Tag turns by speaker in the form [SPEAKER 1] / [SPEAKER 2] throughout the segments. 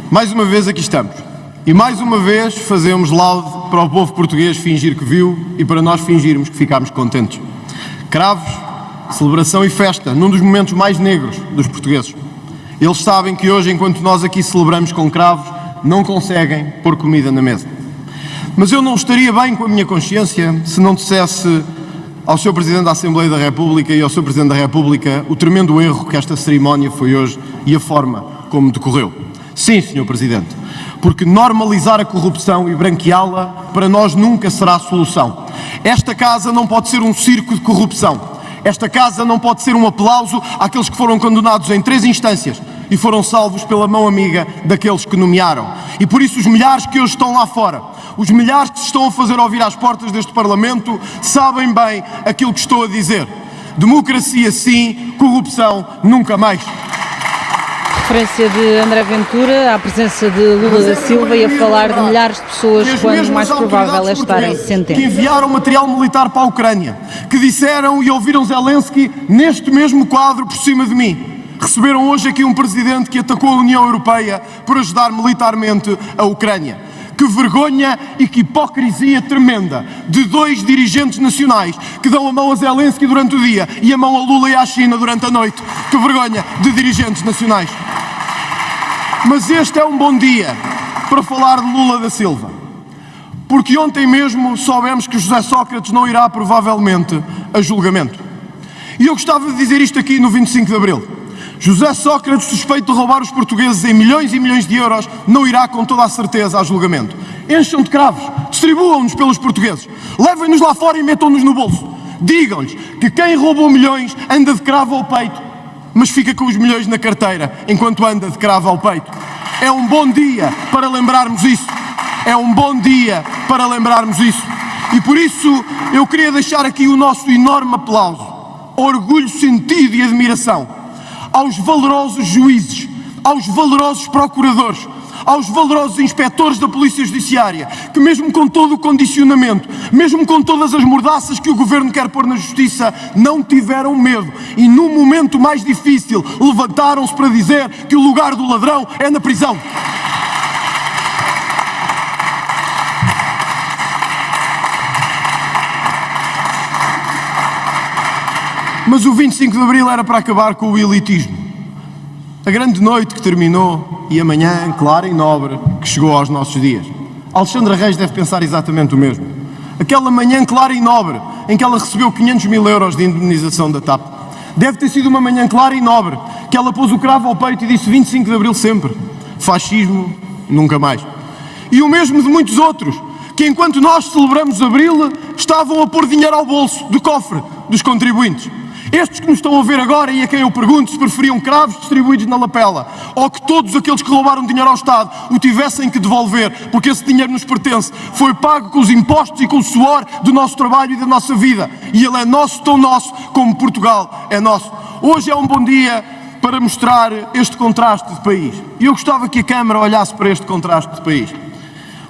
[SPEAKER 1] Mais uma vez aqui estamos. E mais uma vez fazemos laude para o povo português fingir que viu e para nós fingirmos que ficámos contentes. Cravos, celebração e festa, num dos momentos mais negros dos portugueses. Eles sabem que hoje, enquanto nós aqui celebramos com cravos, não conseguem pôr comida na mesa. Mas eu não estaria bem com a minha consciência se não dissesse ao Sr. Presidente da Assembleia da República e ao Sr. Presidente da República o tremendo erro que esta cerimónia foi hoje e a forma como decorreu. Sim, Sr. Presidente, porque normalizar a corrupção e branqueá-la para nós nunca será a solução. Esta casa não pode ser um circo de corrupção. Esta casa não pode ser um aplauso àqueles que foram condenados em 3 instâncias e foram salvos pela mão amiga daqueles que nomearam. E por isso os milhares que hoje estão lá fora, os milhares que se estão a fazer ouvir às portas deste Parlamento, sabem bem aquilo que estou a dizer. Democracia sim, corrupção nunca mais.
[SPEAKER 2] Referência de André Ventura à presença de Lula da Silva e a falar de milhares de pessoas quando mais provável é estarem centenas.
[SPEAKER 1] Que enviaram material militar para a Ucrânia, que disseram e ouviram Zelensky neste mesmo quadro por cima de mim. Receberam hoje aqui um presidente que atacou a União Europeia por ajudar militarmente a Ucrânia. Que vergonha e que hipocrisia tremenda de 2 dirigentes nacionais que dão a mão a Zelensky durante o dia e a mão a Lula e à China durante a noite. Que vergonha de dirigentes nacionais. Mas este é um bom dia para falar de Lula da Silva. Porque ontem mesmo soubemos que José Sócrates não irá provavelmente a julgamento. E eu gostava de dizer isto aqui no 25 de Abril. José Sócrates, suspeito de roubar os portugueses em milhões e milhões de euros, não irá com toda a certeza a julgamento. Encham de cravos, distribuam-nos pelos portugueses, levem-nos lá fora e metam-nos no bolso. Digam-lhes que quem roubou milhões anda de cravo ao peito, mas fica com os milhões na carteira enquanto anda de cravo ao peito. É um bom dia para lembrarmos isso. É um bom dia para lembrarmos isso. E por isso eu queria deixar aqui o nosso enorme aplauso, orgulho sentido e admiração aos valorosos juízes, aos valorosos procuradores, aos valorosos inspectores da Polícia Judiciária, que mesmo com todo o condicionamento, mesmo com todas as mordaças que o Governo quer pôr na Justiça, não tiveram medo e num momento mais difícil levantaram-se para dizer que o lugar do ladrão é na prisão. Mas o 25 de Abril era para acabar com o elitismo. A grande noite que terminou e a manhã clara e nobre que chegou aos nossos dias. Alexandra Reis deve pensar exatamente o mesmo. Aquela manhã clara e nobre em que ela recebeu 500 mil euros de indemnização da TAP. Deve ter sido uma manhã clara e nobre que ela pôs o cravo ao peito e disse 25 de Abril sempre. Fascismo, nunca mais. E o mesmo de muitos outros que enquanto nós celebramos Abril estavam a pôr dinheiro ao bolso do cofre dos contribuintes. Estes que nos estão a ver agora e a quem eu pergunto se preferiam cravos distribuídos na lapela ou que todos aqueles que roubaram dinheiro ao Estado o tivessem que devolver porque esse dinheiro nos pertence, foi pago com os impostos e com o suor do nosso trabalho e da nossa vida e ele é nosso, tão nosso como Portugal é nosso. Hoje é um bom dia para mostrar este contraste de país e eu gostava que a Câmara olhasse para este contraste de país.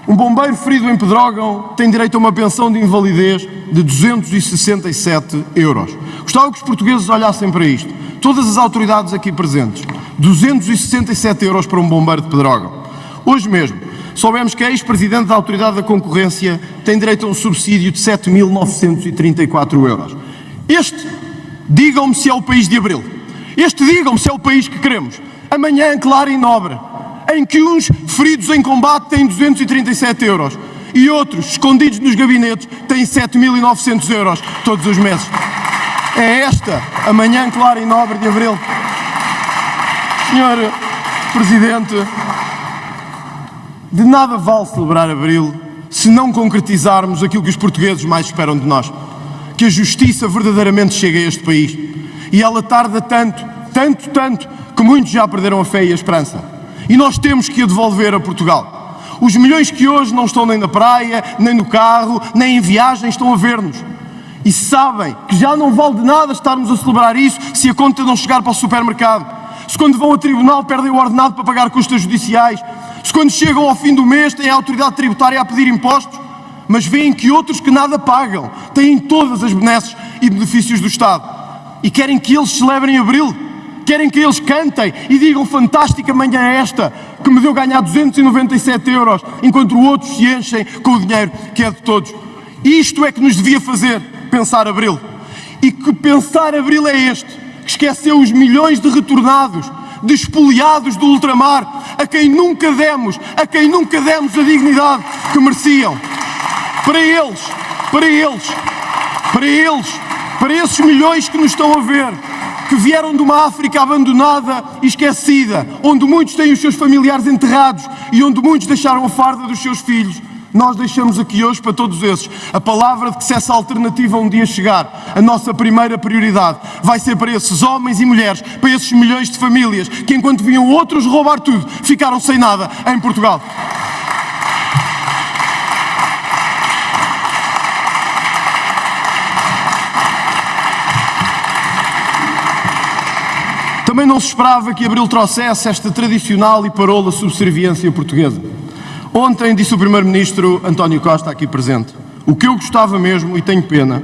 [SPEAKER 1] Um bombeiro ferido em Pedrógão tem direito a uma pensão de invalidez de 267 euros. Gostava que os portugueses olhassem para isto. Todas as autoridades aqui presentes. 267 euros para um bombeiro de Pedrógão. Hoje mesmo, soubemos que a ex-presidente da Autoridade da Concorrência tem direito a um subsídio de 7.934 euros. Este, digam-me se é o país de Abril. Este, digam-me se é o país que queremos. Amanhã, claro e nobre, em que uns feridos em combate têm 237 euros e outros, escondidos nos gabinetes, têm 7.900 euros todos os meses. É esta a manhã clara e nobre de Abril. Senhor Presidente, de nada vale celebrar Abril se não concretizarmos aquilo que os portugueses mais esperam de nós. Que a justiça verdadeiramente chegue a este país. E ela tarda tanto, que muitos já perderam a fé e a esperança. E nós temos que a devolver a Portugal. Os milhões que hoje não estão nem na praia, nem no carro, nem em viagem, estão a ver-nos. E sabem que já não vale de nada estarmos a celebrar isso se a conta não chegar para o supermercado. Se quando vão a tribunal perdem o ordenado para pagar custas judiciais. Se quando chegam ao fim do mês têm a autoridade tributária a pedir impostos. Mas veem que outros que nada pagam têm todas as benesses e benefícios do Estado. E querem que eles celebrem Abril. Querem que eles cantem e digam: fantástica manhã esta, que me deu ganhar 297 euros, enquanto outros se enchem com o dinheiro que é de todos. Isto é que nos devia fazer pensar Abril. E que pensar Abril é este, que esqueceu os milhões de retornados, de expoliados do ultramar, a quem nunca demos a dignidade que mereciam. Para esses milhões que nos estão a ver, que vieram de uma África abandonada e esquecida, onde muitos têm os seus familiares enterrados e onde muitos deixaram a farda dos seus filhos, nós deixamos aqui hoje para todos esses a palavra de que, se essa alternativa um dia chegar, a nossa primeira prioridade vai ser para esses homens e mulheres, para esses milhões de famílias que, enquanto vinham outros roubar tudo, ficaram sem nada em Portugal. Também não se esperava que Abril trouxesse esta tradicional e parola subserviência portuguesa. Ontem disse o Primeiro-Ministro António Costa, aqui presente: o que eu gostava mesmo, e tenho pena,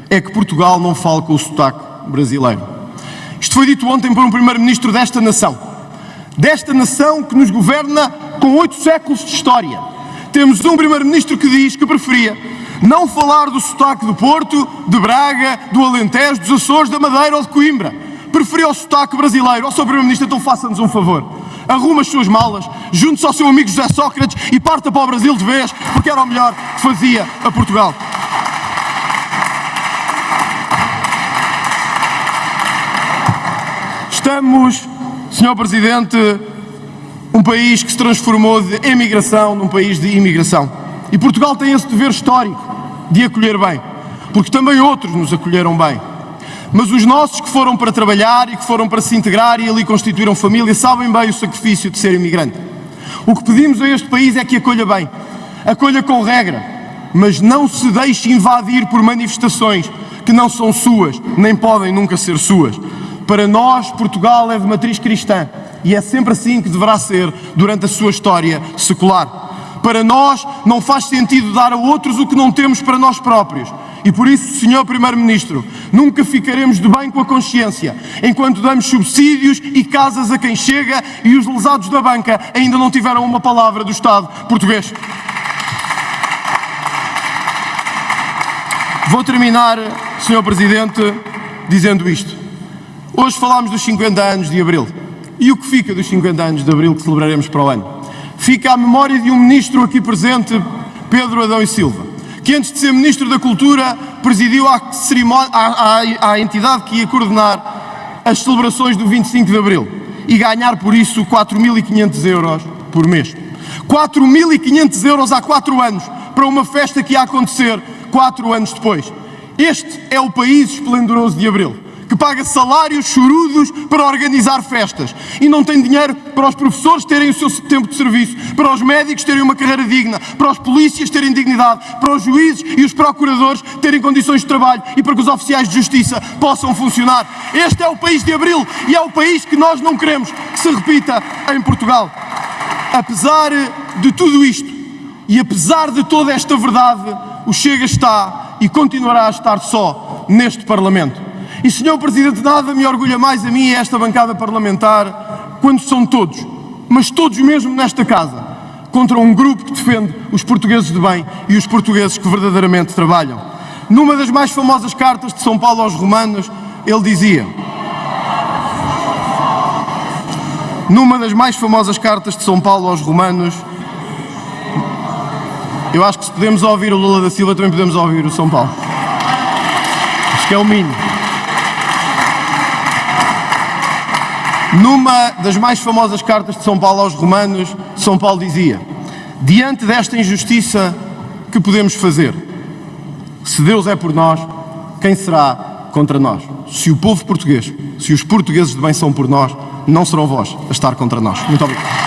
[SPEAKER 1] é que Portugal não fale com o sotaque brasileiro. Isto foi dito ontem por um Primeiro-Ministro desta nação que nos governa com 8 séculos de história. Temos um Primeiro-Ministro que diz que preferia não falar do sotaque do Porto, de Braga, do Alentejo, dos Açores, da Madeira ou de Coimbra. Preferia o sotaque brasileiro. Ó, Sr. Primeiro-Ministro, então faça-nos um favor. Arruma as suas malas, junte-se ao seu amigo José Sócrates e parta para o Brasil de vez, porque era o melhor que fazia a Portugal. Estamos, Sr. Presidente, um país que se transformou de emigração num país de imigração. E Portugal tem esse dever histórico de acolher bem, porque também outros nos acolheram bem. Mas os nossos que foram para trabalhar e que foram para se integrar e ali constituíram família sabem bem o sacrifício de ser imigrante. O que pedimos a este país é que acolha bem, acolha com regra, mas não se deixe invadir por manifestações que não são suas, nem podem nunca ser suas. Para nós, Portugal é de matriz cristã e é sempre assim que deverá ser durante a sua história secular. Para nós, não faz sentido dar a outros o que não temos para nós próprios. E por isso, Sr. Primeiro-Ministro, nunca ficaremos de bem com a consciência enquanto damos subsídios e casas a quem chega e os lesados da banca ainda não tiveram uma palavra do Estado português. Vou terminar, Sr. Presidente, dizendo isto. Hoje falámos dos 50 anos de Abril. E o que fica dos 50 anos de Abril que celebraremos para o ano? Fica a memória de um ministro aqui presente, Pedro Adão e Silva, que antes de ser Ministro da Cultura presidiu a entidade que ia coordenar as celebrações do 25 de Abril e ganhar por isso 4.500 euros por mês. 4.500 euros há 4 anos para uma festa que ia acontecer 4 anos depois. Este é o país esplendoroso de Abril, que paga salários chorudos para organizar festas e não tem dinheiro para os professores terem o seu tempo de serviço, para os médicos terem uma carreira digna, para os polícias terem dignidade, para os juízes e os procuradores terem condições de trabalho e para que os oficiais de justiça possam funcionar. Este é o país de Abril e é o país que nós não queremos que se repita em Portugal. Apesar de tudo isto e apesar de toda esta verdade, o Chega está e continuará a estar só neste Parlamento. E, Sr. Presidente, nada me orgulha mais a mim e a esta bancada parlamentar quando são todos, mas todos mesmo nesta casa, contra um grupo que defende os portugueses de bem e os portugueses que verdadeiramente trabalham. Numa das mais famosas cartas de São Paulo aos Romanos, ele dizia... Numa das mais famosas cartas de São Paulo aos Romanos, eu acho que se podemos ouvir o Lula da Silva, também podemos ouvir o São Paulo. Acho que é o mínimo. Numa das mais famosas cartas de São Paulo aos Romanos, São Paulo dizia: diante desta injustiça, que podemos fazer? Se Deus é por nós, quem será contra nós? Se o povo português, se os portugueses de bem são por nós, não serão vós a estar contra nós. Muito obrigado.